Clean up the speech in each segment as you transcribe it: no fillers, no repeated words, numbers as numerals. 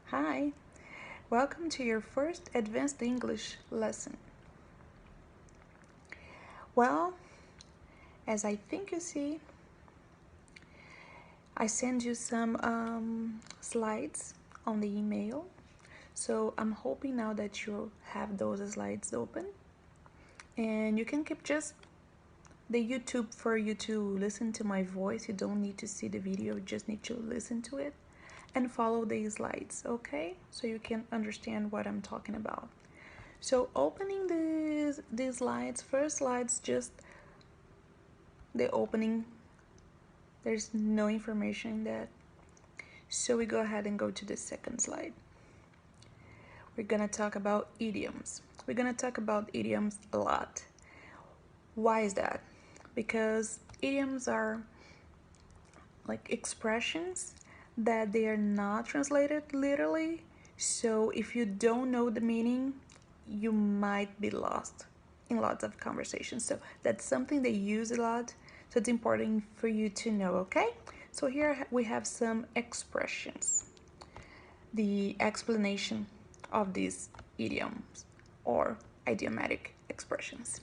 Hi, welcome to your first advanced English lesson. Well, as I think you see, I send you some slides on the email. So I'm hoping now that you have those slides open and you can keep just the YouTube for you to listen to my voice. You don't need to see the video, you just need to listen to it and follow the slides, okay? So you can understand what I'm talking about. So opening these slides, first slide's just the opening. There's no information in that. So we go ahead and go to the second slide. We're gonna talk about idioms. We're gonna talk about idioms a lot. Why is that? Because idioms are like expressions that they are not translated literally. So if you don't know the meaning, you might be lost in lots of conversations. So that's something they use a lot. So it's important for you to know, okay? So here we have some expressions. The explanation of these idioms or idiomatic expressions.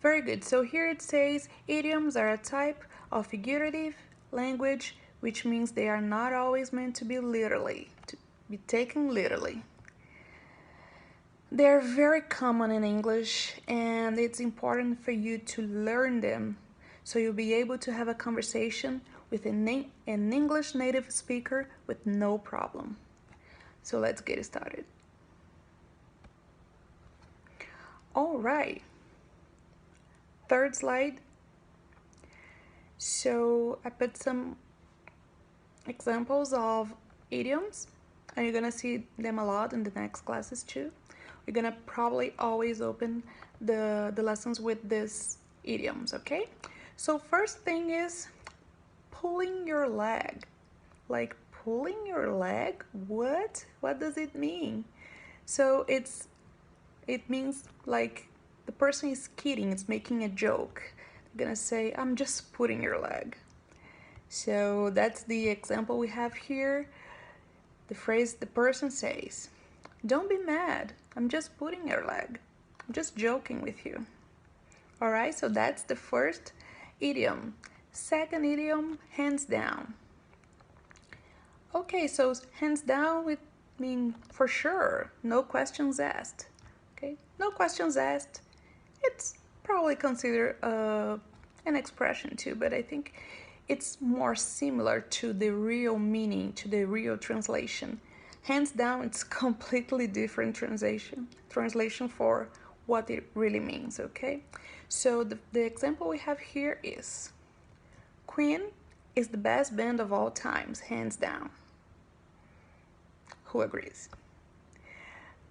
Very good. So here it says idioms are a type of figurative language, which means they are not always meant to be taken literally. They're very common in English and it's important for you to learn them so you'll be able to have a conversation with an English native speaker with no problem. So let's get started. All right. Third slide. So I put some examples of idioms and you're gonna see them a lot in the next classes too. We're gonna probably always open the lessons with these idioms, okay? So first thing is pulling your leg. Like pulling your leg? What? What does it mean? So it means like the person is kidding, it's making a joke. They're gonna say, I'm just pulling your leg. So that's the example we have here. The phrase the person says, don't be mad, I'm just pulling your leg. I'm just joking with you. All right, so that's the first idiom. Second idiom, hands down. Okay, so hands down would mean for sure, no questions asked. Okay, no questions asked. It's probably considered an expression too, but I think it's more similar to the real meaning, to the real translation. Hands down, it's completely different translation for what it really means, okay? So the example we have here is Queen is the best band of all times, hands down. Who agrees?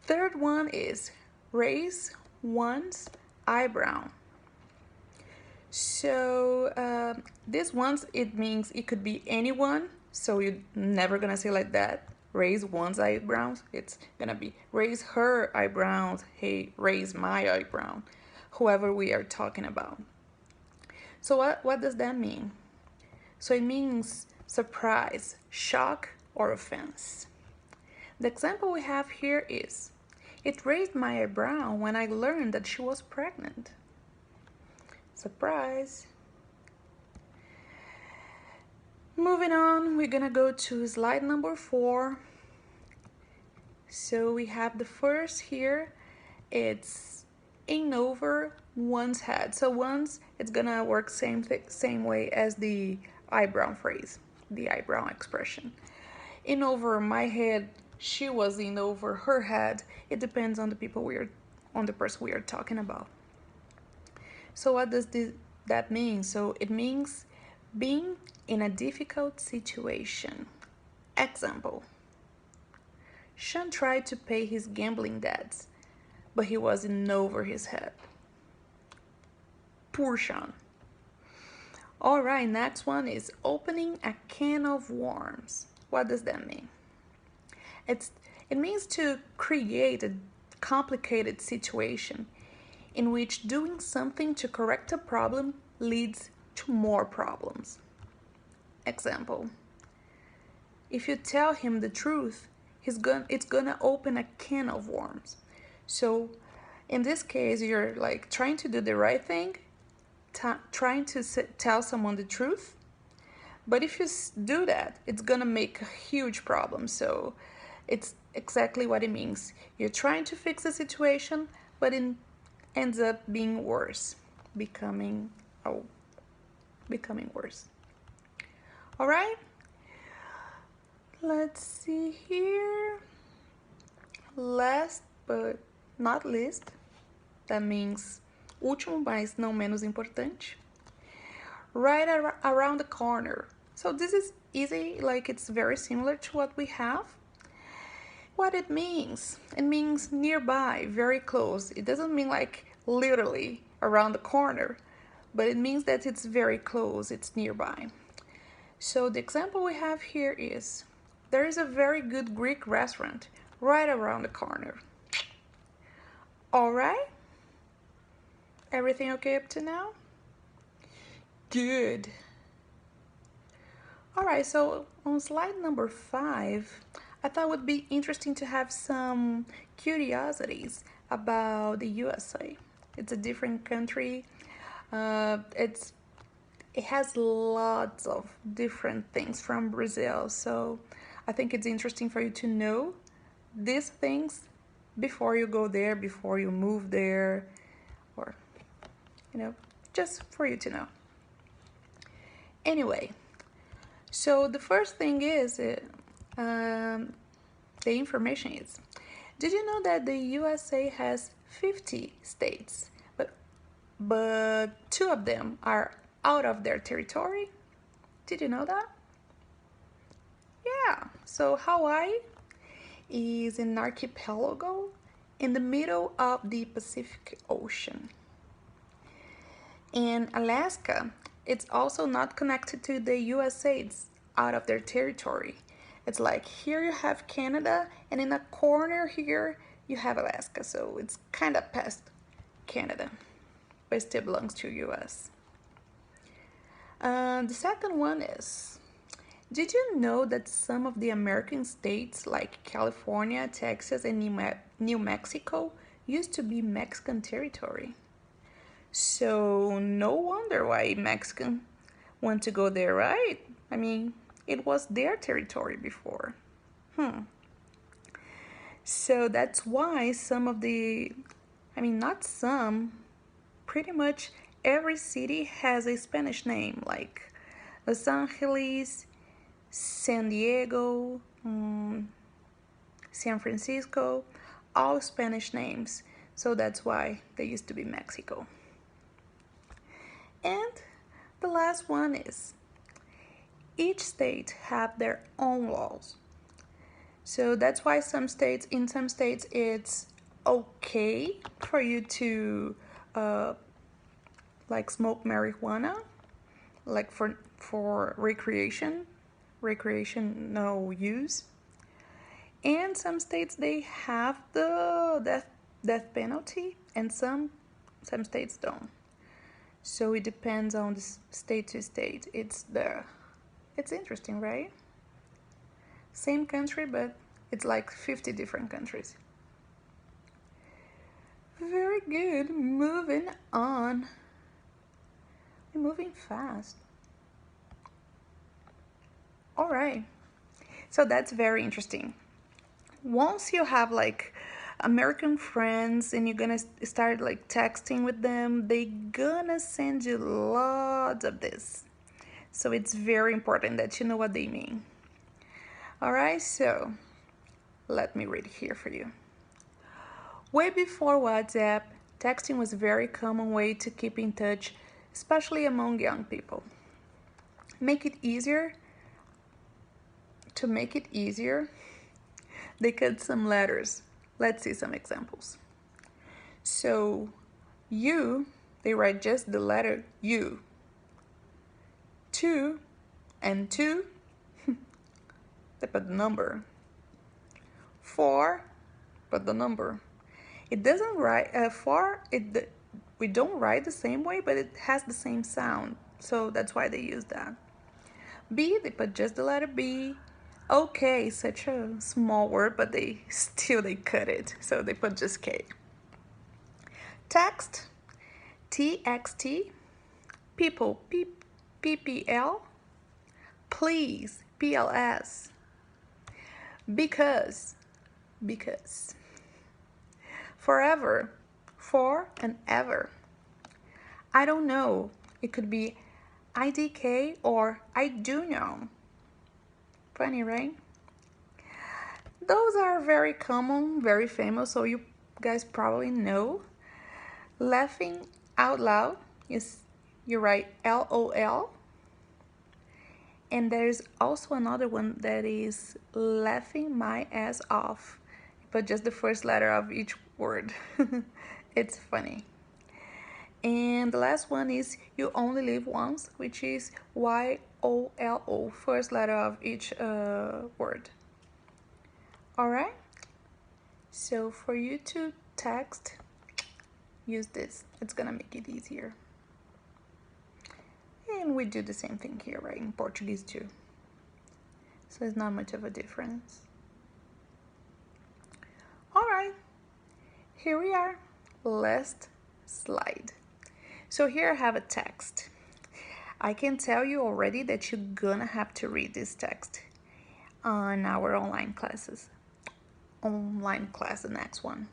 Third one is raise one's eyebrow. So this one's, it means it could be anyone, so you're never gonna say like that, raise one's eyebrows. It's gonna be raise her eyebrows, hey, raise my eyebrow, whoever we are talking about. So what does that mean? So it means surprise, shock, or offense. The example we have here is, it raised my eyebrow when I learned that she was pregnant. Surprise. Moving on, we're gonna go to slide number 4. So we have the first here, it's in over one's head. So once, it's gonna work same way as the eyebrow phrase, the eyebrow expression. In over my head, she was in over her head. It depends on the person we are talking about. So what does that mean? So it means being in a difficult situation. Example, Sean tried to pay his gambling debts, but he was in over his head. Poor Sean. All right, next one is opening a can of worms. What does that mean? It means to create a complicated situation in which doing something to correct a problem leads to more problems. Example, if you tell him the truth, it's gonna open a can of worms. So in this case, you're like trying to do the right thing, trying to tell someone the truth, but if you do that, it's gonna make a huge problem. So it's exactly what it means. You're trying to fix the situation, but it ends up being worse, becoming worse. All right, let's see here. Last but not least, that means último, mas não menos importante, right around the corner. So this is easy, like it's very similar to what we have. What it means nearby, very close. It doesn't mean like literally around the corner, but it means that it's very close, it's nearby. So the example we have here is, there is a very good Greek restaurant right around the corner. All right? Everything okay up to now? Good. All right, so on slide number 5, I thought it would be interesting to have some curiosities about the USA. It's a different country. It has lots of different things from Brazil, so I think it's interesting for you to know these things before you go there, before you move there, or, just for you to know. Anyway, so the first thing is, the information is, did you know that the USA has 50 states, but 2 of them are out of their territory? Did you know that? Yeah, so Hawaii is an archipelago in the middle of the Pacific Ocean. And Alaska, it's also not connected to the USA, it's out of their territory. It's like here you have Canada, and in a corner here you have Alaska, so it's kind of past Canada, but it still belongs to US. The second one is, did you know that some of the American states like California, Texas, and New Mexico used to be Mexican territory? So no wonder why Mexicans want to go there, right? I mean, it was their territory before. So that's why some of the, not some, pretty much every city has a Spanish name, like Los Angeles, San Diego, San Francisco, all Spanish names. So that's why they used to be Mexico. And the last one is, each state have their own laws. So that's why in some states it's okay for you to like smoke marijuana, like for recreational use. And some states, they have the death penalty, and some states don't. So it depends on the state to state. It's interesting, right? Same country, but it's like 50 different countries. Very good. Moving on. We're moving fast. All right. So that's very interesting. Once you have like American friends and you're gonna start like texting with them, they gonna send you lots of this. So it's very important that you know what they mean. All right, so let me read here for you. Way before WhatsApp, texting was a very common way to keep in touch, especially among young people. To make it easier, they cut some letters. Let's see some examples. So, you, they write just the letter U. 2 and 2, they put the number. 4, put the number. It doesn't write, we don't write the same way, but it has the same sound. So that's why they use that. B, they put just the letter B. Okay, such a small word, but they cut it, so they put just K. Text, TXT, people, PPL, please, PLS, because, forever, for and ever. I don't know, it could be IDK or I do know. Funny, right? Those are very common, very famous, so you guys probably know. Laughing out loud is, you write LOL. And there's also another one that is laughing my ass off, but just the first letter of each word. It's funny. And the last one is you only live once, which is YOLO, first letter of each word. Alright? So for you to text, use this. It's gonna make it easier. And we do the same thing here, right? In Portuguese too. So it's not much of a difference. Alright, here we are. Last slide. So here I have a text. I can tell you already that you're gonna have to read this text on our online classes. Online class, the next one.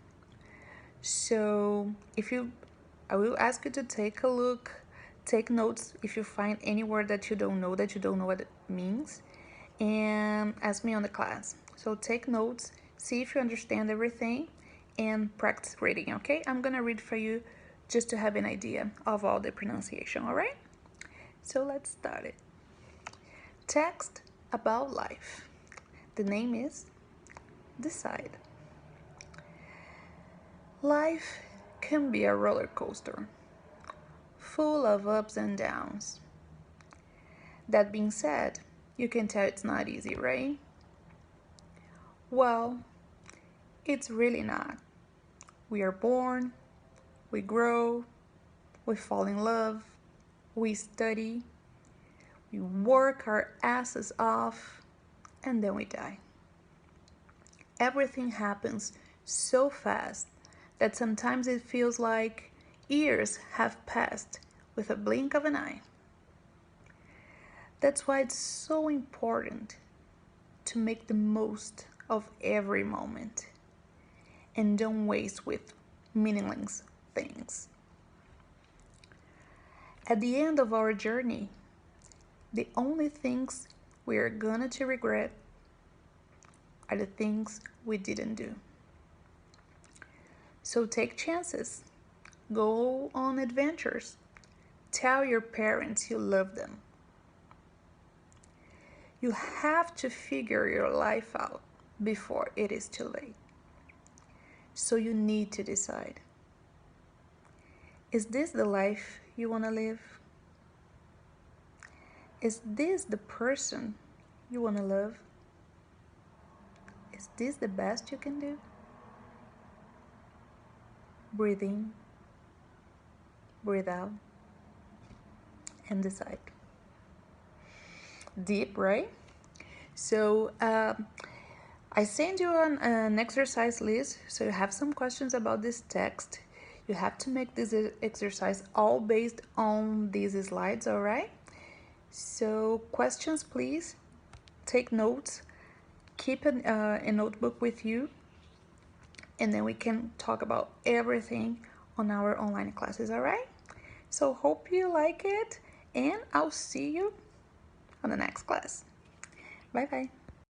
So I will ask you to take a look, take notes if you find any word that you don't know what it means, and ask me on the class. So take notes, see if you understand everything, and practice reading, okay? I'm gonna read for you just to have an idea of all the pronunciation, all right? So let's start it. Text about life. The name is Decide. Life can be a roller coaster, full of ups and downs. That being said, you can tell it's not easy, right? Well, it's really not. We are born, we grow, we fall in love, we study, we work our asses off, and then we die. Everything happens so fast that sometimes it feels like years have passed with a blink of an eye. That's why it's so important to make the most of every moment and don't waste with meaningless things. At the end of our journey, the only things we are gonna to regret are the things we didn't do. So take chances, go on adventures, tell your parents you love them. You have to figure your life out before it is too late. So you need to decide. Is this the life you want to live? Is this the person you want to love? Is this the best you can do? Breathe in, breathe out, and decide. Deep, right? So I send you an exercise list, so you have some questions about this text. You have to make this exercise all based on these slides, all right? So questions, please. Take notes. Keep a notebook with you, and then we can talk about everything on our online classes, all right? So hope you like it, and I'll see you on the next class. Bye bye.